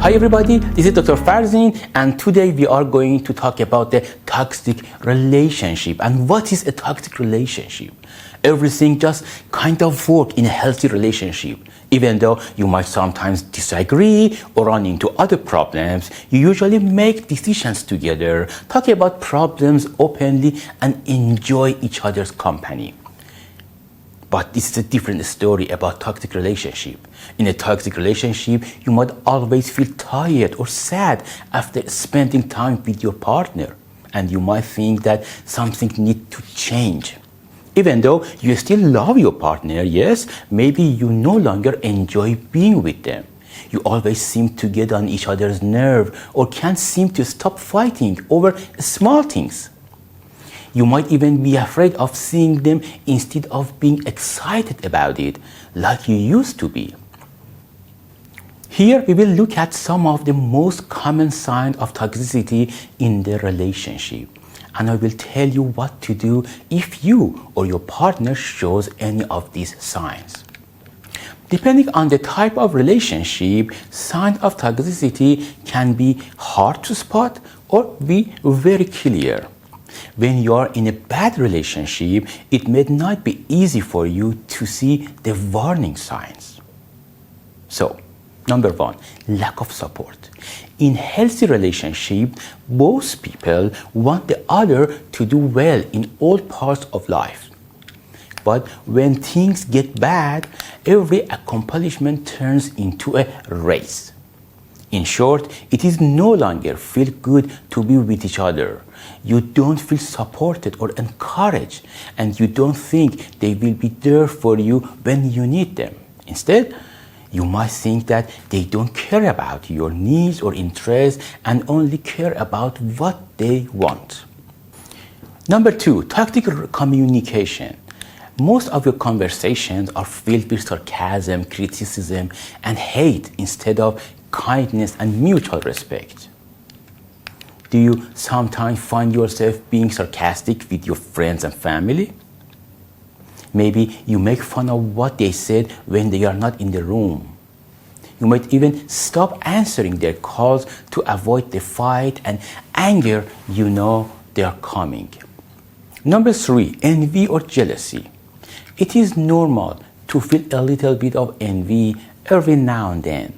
Hi everybody, this is Dr. Farzin, and today we are going to talk about the toxic relationship. And what is a toxic relationship? Everything just kind of works in a healthy relationship. Even though you might sometimes disagree or run into other problems, you usually make decisions together, talk about problems openly, and enjoy each other's company. But this is a different story about toxic relationship. In a toxic relationship, you might always feel tired or sad after spending time with your partner, and you might think that something needs to change. Even though you still love your partner, yes, maybe you no longer enjoy being with them. You always seem to get on each other's nerve or can't seem to stop fighting over small things. You might even be afraid of seeing them instead of being excited about it like you used to be. Here we will look at some of the most common signs of toxicity in the relationship. And I will tell you what to do if you or your partner shows any of these signs. Depending on the type of relationship, signs of toxicity can be hard to spot or be very clear. When you are in a bad relationship, it may not be easy for you to see the warning signs. So, number one, lack of support. In healthy relationship, both people want the other to do well in all parts of life. But when things get bad, every accomplishment turns into a race. In short, it is no longer feel good to be with each other. You don't feel supported or encouraged, and you don't think they will be there for you when you need them. Instead, you might think that they don't care about your needs or interests and only care about what they want. Number two, toxic communication. Most of your conversations are filled with sarcasm, criticism, and hate instead of kindness and mutual respect. Do you sometimes find yourself being sarcastic with your friends and family? Maybe you make fun of what they said when they are not in the room. You might even stop answering their calls to avoid the fight and anger you know they are coming. Number three, envy or jealousy. It is normal to feel a little bit of envy every now and then,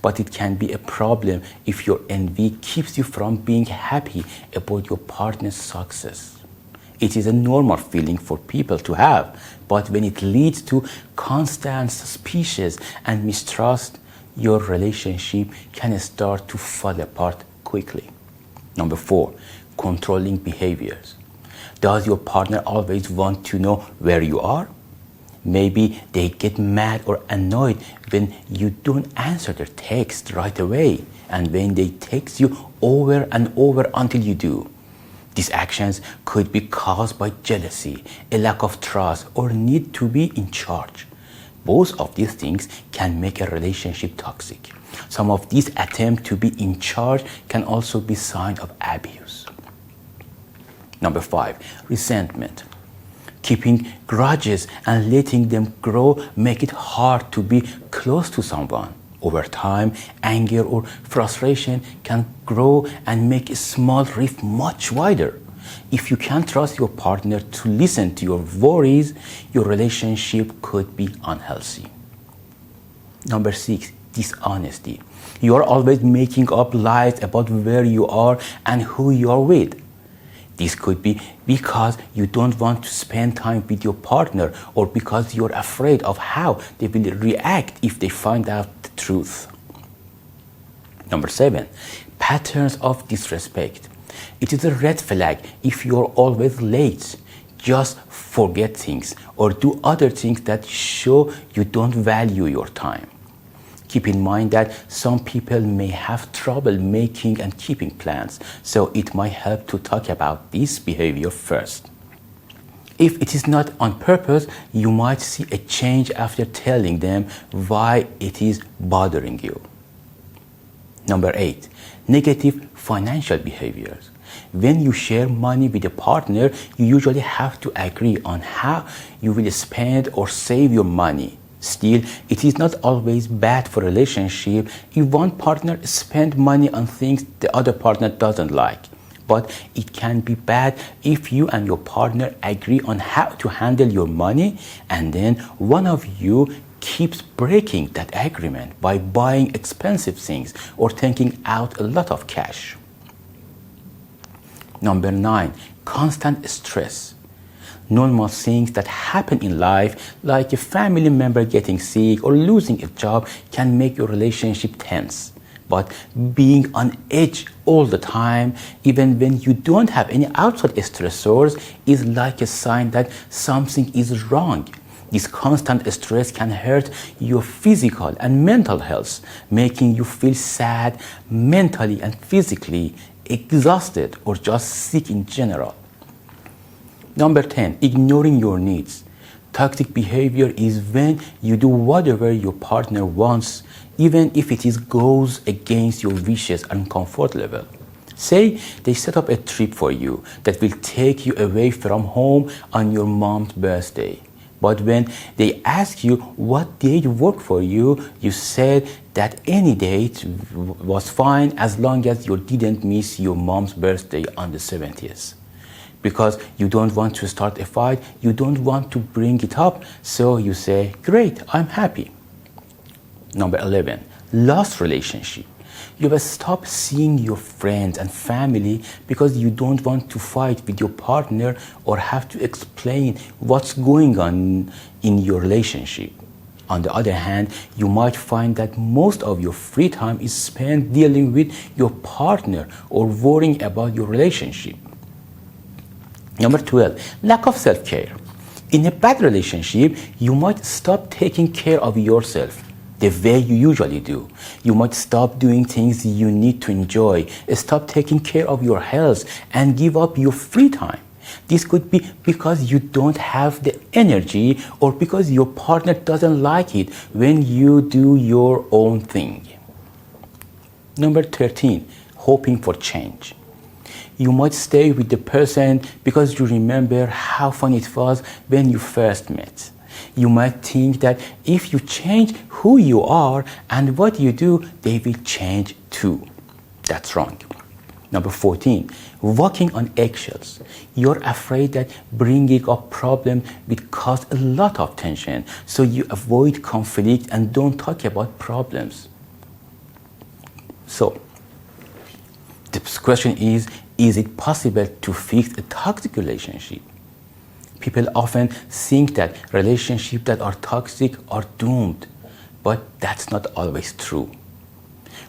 but it can be a problem if your envy keeps you from being happy about your partner's success. It is a normal feeling for people to have, but when it leads to constant suspicion and mistrust, your relationship can start to fall apart quickly. Number four, controlling behaviors. Does your partner always want to know where you are? Maybe they get mad or annoyed when you don't answer their text right away, and when they text you over and over until you do. These actions could be caused by jealousy, a lack of trust, or need to be in charge. Both of these things can make a relationship toxic. Some of these attempts to be in charge can also be signs of abuse. Number five, resentment. Keeping grudges and letting them grow make it hard to be close to someone. Over time, anger or frustration can grow and make a small rift much wider. If you can't trust your partner to listen to your worries, your relationship could be unhealthy. Number six, dishonesty. You are always making up lies about where you are and who you are with. This could be because you don't want to spend time with your partner or because you're afraid of how they will react if they find out the truth. Number seven, patterns of disrespect. It is a red flag if you're always late, just forget things, or do other things that show you don't value your time. Keep in mind that some people may have trouble making and keeping plans, so it might help to talk about this behavior first. If it is not on purpose, you might see a change after telling them why it is bothering you. Number eight, negative financial behaviors. When you share money with a partner, you usually have to agree on how you will spend or save your money. Still, it is not always bad for a relationship if one partner spends money on things the other partner doesn't like. But it can be bad if you and your partner agree on how to handle your money and then one of you keeps breaking that agreement by buying expensive things or taking out a lot of cash. Number 9, constant stress. Normal things that happen in life, like a family member getting sick or losing a job, can make your relationship tense. But being on edge all the time, even when you don't have any outside stressors, is like a sign that something is wrong. This constant stress can hurt your physical and mental health, making you feel sad, mentally and physically exhausted, or just sick in general. Number 10, ignoring your needs. Toxic behavior is when you do whatever your partner wants, even if goes against your wishes and comfort level. Say they set up a trip for you that will take you away from home on your mom's birthday. But when they ask you what date worked for you, you said that any date was fine as long as you didn't miss your mom's birthday on the 70th. Because you don't want to start a fight, you don't want to bring it up, so you say, great, I'm happy. Number 11, lost relationship. You have stopped seeing your friends and family because you don't want to fight with your partner or have to explain what's going on in your relationship. On the other hand, you might find that most of your free time is spent dealing with your partner or worrying about your relationship. Number 12, lack of self-care. In a bad relationship, you might stop taking care of yourself the way you usually do. You might stop doing things you need to enjoy, stop taking care of your health, and give up your free time. This could be because you don't have the energy or because your partner doesn't like it when you do your own thing. Number 13, hoping for change. You might stay with the person because you remember how fun it was when you first met. You might think that if you change who you are and what you do, they will change too. That's wrong. Number 14, walking on eggshells. You're afraid that bringing up problems will cause a lot of tension, so you avoid conflict and don't talk about problems. So, the question is it possible to fix a toxic relationship? People often think that relationships that are toxic are doomed, but that's not always true.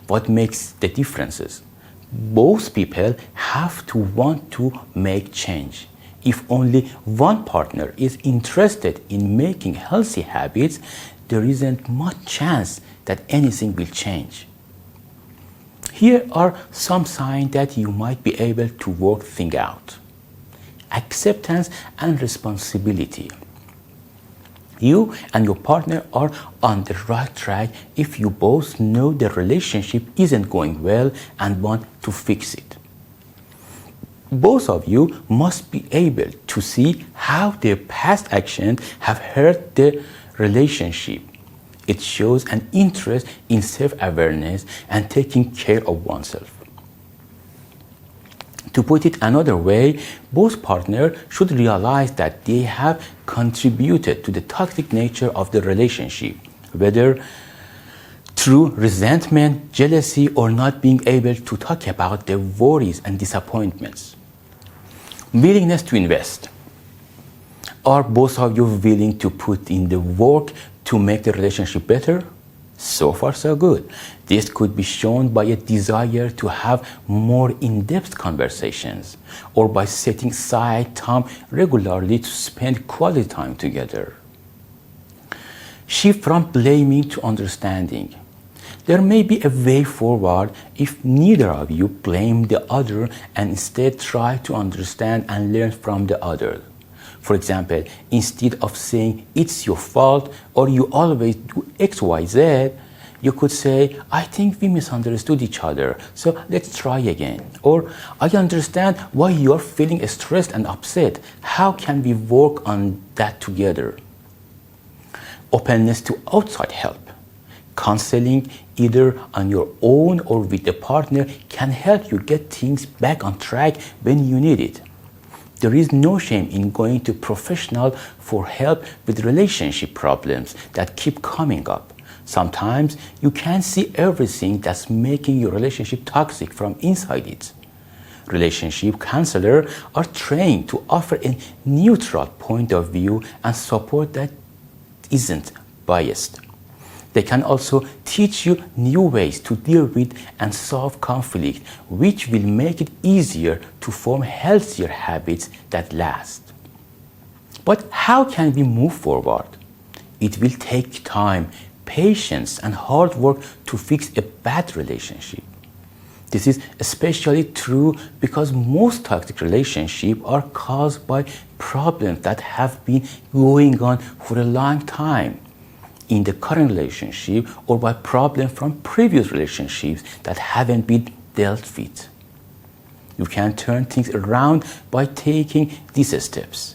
What makes the differences? Both people have to want to make change. If only one partner is interested in making healthy habits, there isn't much chance that anything will change. Here are some signs that you might be able to work things out. Acceptance and responsibility. You and your partner are on the right track if you both know the relationship isn't going well and want to fix it. Both of you must be able to see how their past actions have hurt the relationship. It shows an interest in self-awareness and taking care of oneself. To put it another way, both partners should realize that they have contributed to the toxic nature of the relationship, whether through resentment, jealousy, or not being able to talk about their worries and disappointments. Willingness to invest. Are both of you willing to put in the work to make the relationship better? So far, so good. This could be shown by a desire to have more in-depth conversations or by setting aside time regularly to spend quality time together. Shift from blaming to understanding. There may be a way forward if neither of you blame the other and instead try to understand and learn from the other. For example, instead of saying it's your fault or you always do X, Y, Z, you could say, I think we misunderstood each other, so let's try again. Or, I understand why you're feeling stressed and upset. How can we work on that together? openness to outside help. Counseling, either on your own or with a partner, can help you get things back on track when you need it. There is no shame in going to professional for help with relationship problems that keep coming up. Sometimes you can't see everything that's making your relationship toxic from inside it. Relationship counselors are trained to offer a neutral point of view and support that isn't biased. They can also teach you new ways to deal with and solve conflict, which will make it easier to form healthier habits that last. But how can we move forward? It will take time, patience, and hard work to fix a bad relationship. This is especially true because most toxic relationships are caused by problems that have been going on for a long time in the current relationship, or by problems from previous relationships that haven't been dealt with. You can turn things around by taking these steps.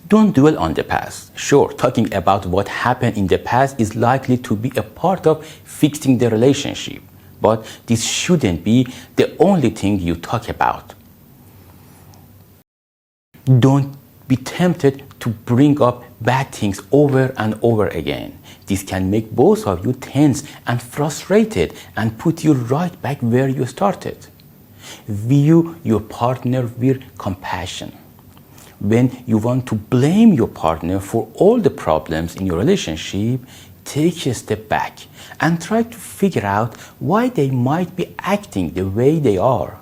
Don't dwell on the past. Sure, talking about what happened in the past is likely to be a part of fixing the relationship, but this shouldn't be the only thing you talk about. Don't be tempted to bring up bad things over and over again. This can make both of you tense and frustrated and put you right back where you started. View your partner with compassion. When you want to blame your partner for all the problems in your relationship, take a step back and try to figure out why they might be acting the way they are.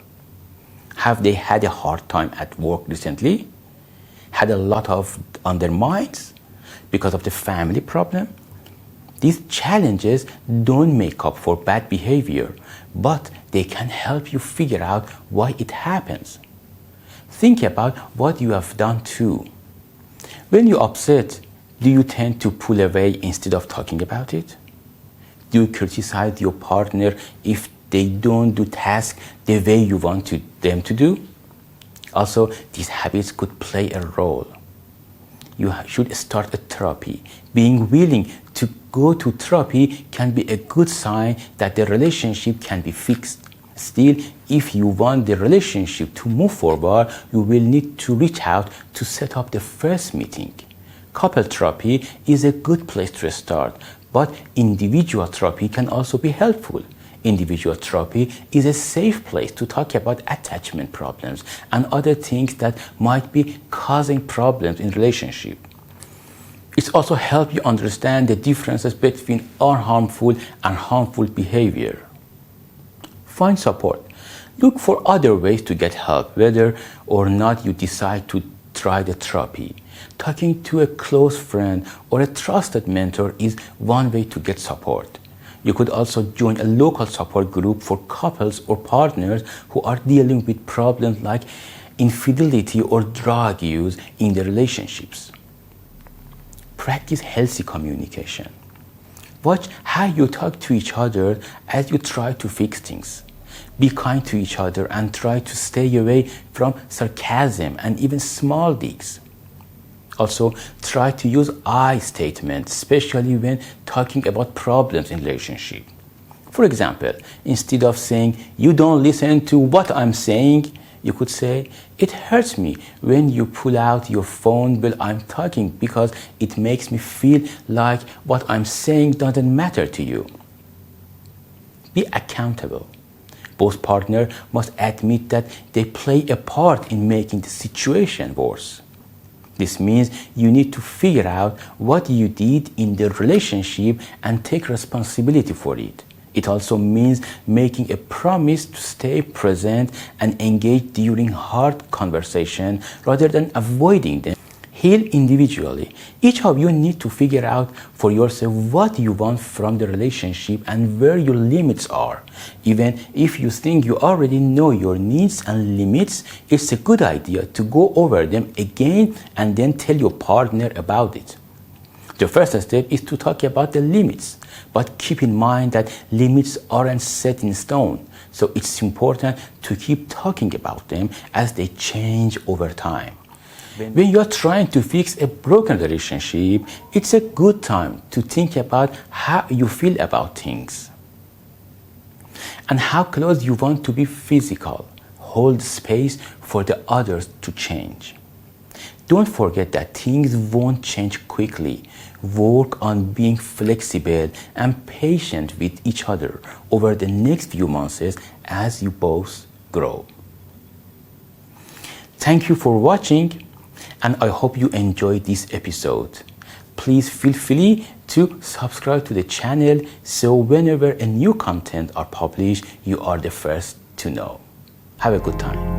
Have they had a hard time at work recently? Had a lot on their minds because of the family problem? These challenges don't make up for bad behavior, but they can help you figure out why it happens. Think about what you have done too. When you're upset, do you tend to pull away instead of talking about it? Do you criticize your partner if they don't do tasks the way you want them to do? Also, these habits could play a role. You should start a therapy. Being willing to go to therapy can be a good sign that the relationship can be fixed. Still, if you want the relationship to move forward, you will need to reach out to set up the first meeting. Couple therapy is a good place to start, but individual therapy can also be helpful. Individual therapy is a safe place to talk about attachment problems and other things that might be causing problems in relationship. It's also help you understand the differences between unharmful and harmful behavior. Find support. Look for other ways to get help, whether or not you decide to try the therapy. Talking to a close friend or a trusted mentor is one way to get support. You could also join a local support group for couples or partners who are dealing with problems like infidelity or drug use in their relationships. Practice healthy communication. Watch how you talk to each other as you try to fix things. Be kind to each other and try to stay away from sarcasm and even small digs. Also, try to use I statements, especially when talking about problems in relationship. For example, instead of saying, "You don't listen to what I'm saying," you could say, "It hurts me when you pull out your phone while I'm talking because it makes me feel like what I'm saying doesn't matter to you." Be accountable. Both partners must admit that they play a part in making the situation worse. This means you need to figure out what you did in the relationship and take responsibility for it. It also means making a promise to stay present and engage during hard conversation rather than avoiding them. Heal individually. Each of you need to figure out for yourself what you want from the relationship and where your limits are. Even if you think you already know your needs and limits, it's a good idea to go over them again and then tell your partner about it. The first step is to talk about the limits, but keep in mind that limits aren't set in stone, so it's important to keep talking about them as they change over time. When you are trying to fix a broken relationship, it's a good time to think about how you feel about things and how close you want to be physical. Hold space for the others to change. Don't forget that things won't change quickly. Work on being flexible and patient with each other over the next few months as you both grow. Thank you for watching, and I hope you enjoyed this episode. Please feel free to subscribe to the channel so whenever a new content are published, you are the first to know. Have a good time.